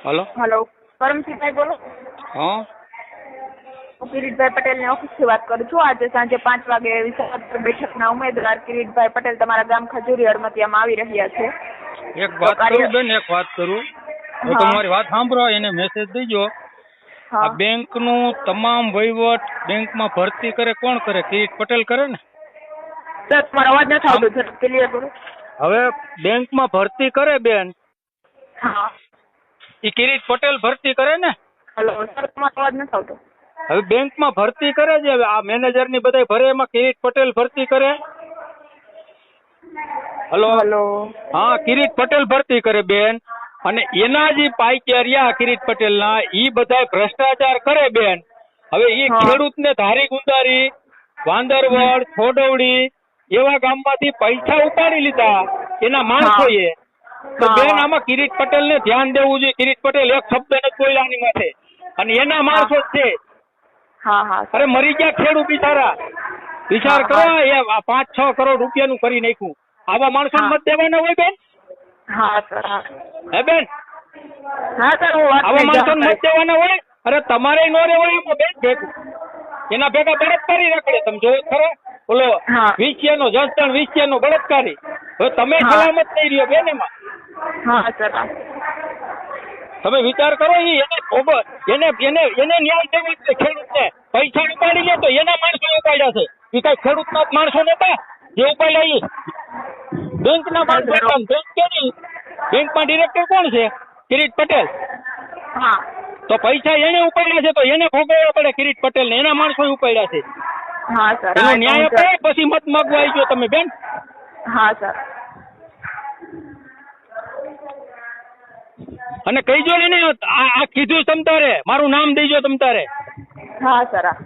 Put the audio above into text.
Hello hello, Karamsinhbhai બોલો? હા હું કિરીટભાઈ પટેલની ઓફિસથી વાત કરું છું. આજે સાંજે 5 વાગે વિસાવદર બેઠકના ઉમેદવાર કિરીટભાઈ પટેલ તમારા ગામ ખજૂરી અડમતિયામાં આવી રહ્યા છે. એક વાત કરું બેન, એક વાત કરું તો હા. તમારી વાત સાંભળો, એને મેસેજ દેજો. આ હા બેંકનું તમામ વહીવટ બેંકમાં ભરતી કરે કોણ કરે? કિરીટ પટેલ કરે ને. સર, તમારો અવાજ નથી આવતો, સર ક્લિયર બોલો. હવે બેંકમાં ભરતી કરે બેન, હા એ કિરીટ પટેલ ભરતી કરે ને. હેલો સર, તમારો અવાજ નથી આવતો. હવે બેંકમાં ભરતી કરે છે, હવે આ મેનેજરની બધા ભરે, એમાં કિરીટ પટેલ ભરતી કરે. Hello hello. હા, કિરીટ પટેલ ભરતી કરે બેન. અને એના જે પાઇક્યા રહ્યા કિરીટ પટેલના, ઈ બધા ભ્રષ્ટાચાર કરે બેન. હવે ઈ હા. ખેડૂતને ધારી ગુંદારી, વાંદરવડ, છોડવડી એવા ગામમાંથી પૈસા ઉપાડી લીધા એના માણસોએ. તો હા, બેન, હા. આમાં કિરીટ પટેલને ધ્યાન દેવું જોઈએ. કિરીટ પટેલ એક શબ્દ નથી બોલ્યા આની માથે, અને એના માણસો જ છે. હા હા અરે સર. મરી ગયા ખેડૂત બિચારા. વિચાર હા, કરો, હા. એ 5-6 કરોડ રૂપિયાનું કરી નાખ્યું. આવા માણસોને હા. મત દેવાના હોય બેન? હા સર, હા. હે બેન, હા સર, હું વાત આવા કરી જાણ માણસોને મત કરીશ. દેવાના હોય? અરે તમારે નો રહેવાય એમાં બેન ભેગું. એના ભેગા બળાત્કારી રખડે, તમે જોવો ખરો. ઓલો હા. વિષયનો જસદણ વિષયનો બળાત્કારી. હવે તમે હા. સલામત નહીં રહ્યો બેન એમાં. હા સર, હા. તમે વિચાર કરો, એને ન્યાય દેવો છે ખેડૂતને. પૈસા ઉપાડી લે તો એના માણસો ઉપાડ્યા છે. એ કઈ ખેડૂતના જ માણસો નતા જે ઉપાડ્યા? ઈ બેંકના હા માણસો સર. હતા. બેંક કેની? બેંકમાં ડિરેક્ટર કોણ છે? કિરીટ પટેલ. હા. તો પૈસા એને ઉપાડ્યા છે તો એને ભોગવવા પડે. કિરીટ પટેલ ને એના માણસો ઉપાડ્યા છે. હા સર, એનો હા. એ તો ન્યાય હું અપાય, પછી મત માગવા આવી ગયો તમે બેન. હા સર. અને કહીજો એને આ કીધું તમ તારે, મારું નામ દેજો તમ તારે. હા સર, હા.